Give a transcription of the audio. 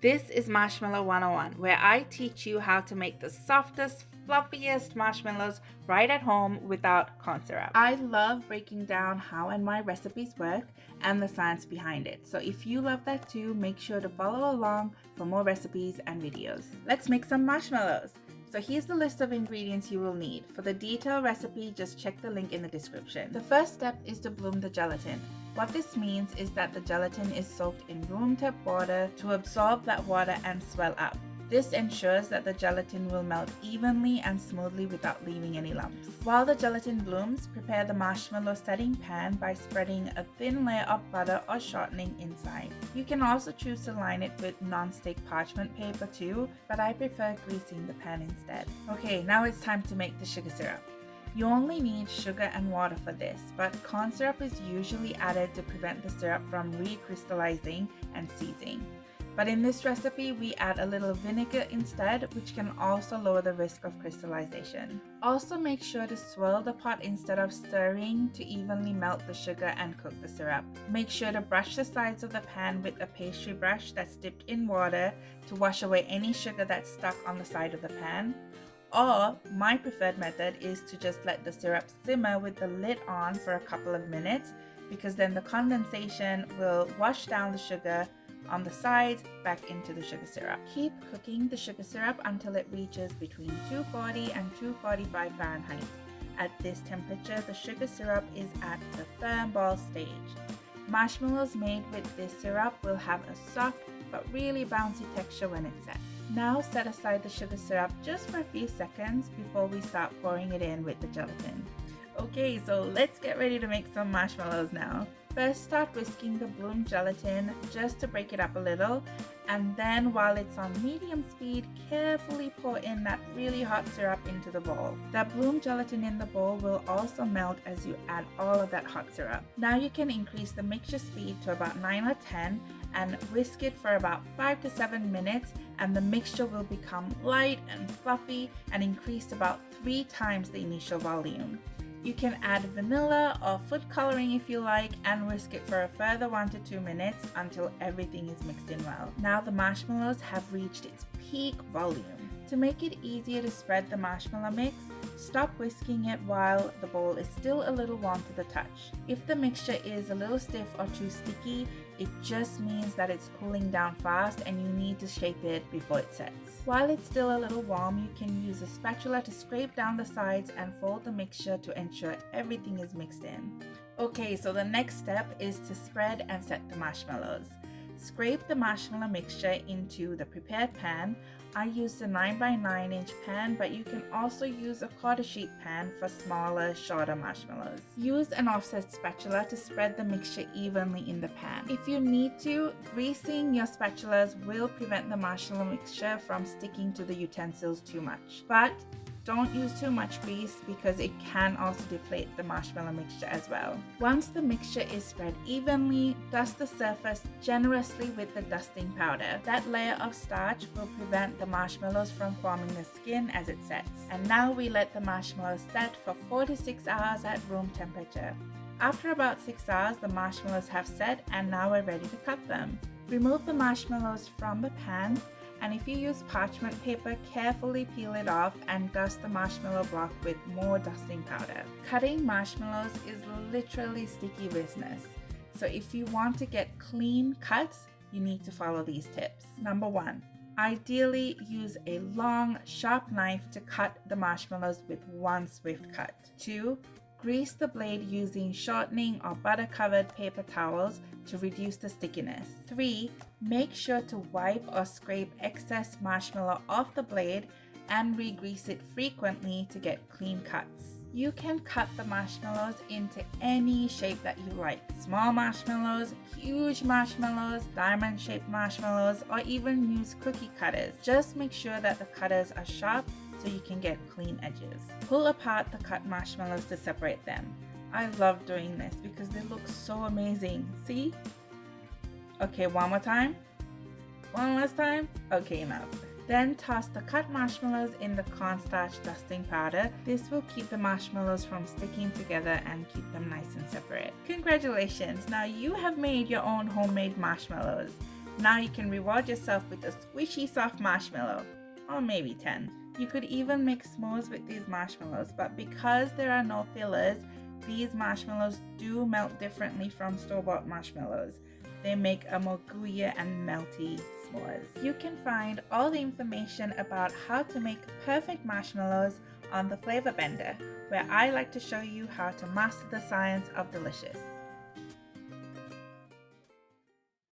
This is Marshmallow 101, where I teach you how to make the softest, fluffiest marshmallows right at home without corn syrup. I love breaking down how and why recipes work and the science behind it. So if you love that too, make sure to follow along for more recipes and videos. Let's make some marshmallows. So here's the list of ingredients you will need. For the detailed recipe, just check the link in the description. The first step is to bloom the gelatin. What this means is that the gelatin is soaked in room temp water to absorb that water and swell up. This ensures that the gelatin will melt evenly and smoothly without leaving any lumps. While the gelatin blooms, prepare the marshmallow setting pan by spreading a thin layer of butter or shortening inside. You can also choose to line it with non-stick parchment paper too, but I prefer greasing the pan instead. Okay, now it's time to make the sugar syrup. You only need sugar and water for this, but corn syrup is usually added to prevent the syrup from recrystallizing and seizing. But in this recipe, we add a little vinegar instead, which can also lower the risk of crystallization. Also make sure to swirl the pot instead of stirring to evenly melt the sugar and cook the syrup. Make sure to brush the sides of the pan with a pastry brush that's dipped in water to wash away any sugar that's stuck on the side of the pan. Or my preferred method is to just let the syrup simmer with the lid on for a couple of minutes, because then the condensation will wash down the sugar on the sides back into the sugar syrup. Keep cooking the sugar syrup until it reaches between 240 and 245 Fahrenheit. At this temperature, the sugar syrup is at the firm ball stage. Marshmallows made with this syrup will have a soft but really bouncy texture when it's set. Now set aside the sugar syrup just for a few seconds before we start pouring it in with the gelatin. Okay, so let's get ready to make some marshmallows now. First, start whisking the bloom gelatin just to break it up a little, and then while it's on medium speed, carefully pour in that really hot syrup into the bowl. That bloom gelatin in the bowl will also melt as you add all of that hot syrup. Now you can increase the mixture speed to about 9 or 10 and whisk it for about 5 to 7 minutes, and the mixture will become light and fluffy and increase about 3 times the initial volume. You can add vanilla or food coloring if you like, and whisk it for a further 1 to 2 minutes until everything is mixed in well. Now the marshmallows have reached its peak volume. To make it easier to spread the marshmallow mix, stop whisking it while the bowl is still a little warm to the touch. If the mixture is a little stiff or too sticky, it just means that it's cooling down fast and you need to shape it before it sets. While it's still a little warm, you can use a spatula to scrape down the sides and fold the mixture to ensure everything is mixed in. Okay, so the next step is to spread and set the marshmallows. Scrape the marshmallow mixture into the prepared pan. I used a 9x9 inch pan, but you can also use a quarter sheet pan for smaller, shorter marshmallows. Use an offset spatula to spread the mixture evenly in the pan. If you need to, greasing your spatulas will prevent the marshmallow mixture from sticking to the utensils too much. But don't use too much grease because it can also deflate the marshmallow mixture as well. Once the mixture is spread evenly, dust the surface generously with the dusting powder. That layer of starch will prevent the marshmallows from forming the skin as it sets. And now we let the marshmallows set for 4 to 6 hours at room temperature. After about 6 hours, the marshmallows have set, and now we're ready to cut them. Remove the marshmallows from the pan, and if you use parchment paper, carefully peel it off and dust the marshmallow block with more dusting powder. Cutting marshmallows is literally sticky business. So if you want to get clean cuts, you need to follow these tips. Number 1, ideally use a long, sharp knife to cut the marshmallows with one swift cut. 2, grease the blade using shortening or butter-covered paper towels to reduce the stickiness. 3, make sure to wipe or scrape excess marshmallow off the blade and re-grease it frequently to get clean cuts. You can cut the marshmallows into any shape that you like. Small marshmallows, huge marshmallows, diamond-shaped marshmallows, or even use cookie cutters. Just make sure that the cutters are sharp so you can get clean edges. Pull apart the cut marshmallows to separate them. I love doing this because they look so amazing. See? Okay, one more time. One last time. Okay, enough. Then toss the cut marshmallows in the cornstarch dusting powder. This will keep the marshmallows from sticking together and keep them nice and separate. Congratulations! Now you have made your own homemade marshmallows. Now you can reward yourself with a squishy soft marshmallow, or maybe 10. You could even make s'mores with these marshmallows, but because there are no fillers, these marshmallows do melt differently from store-bought marshmallows. They make a more gooey and melty s'mores. You can find all the information about how to make perfect marshmallows on the Flavor Bender, where I like to show you how to master the science of delicious.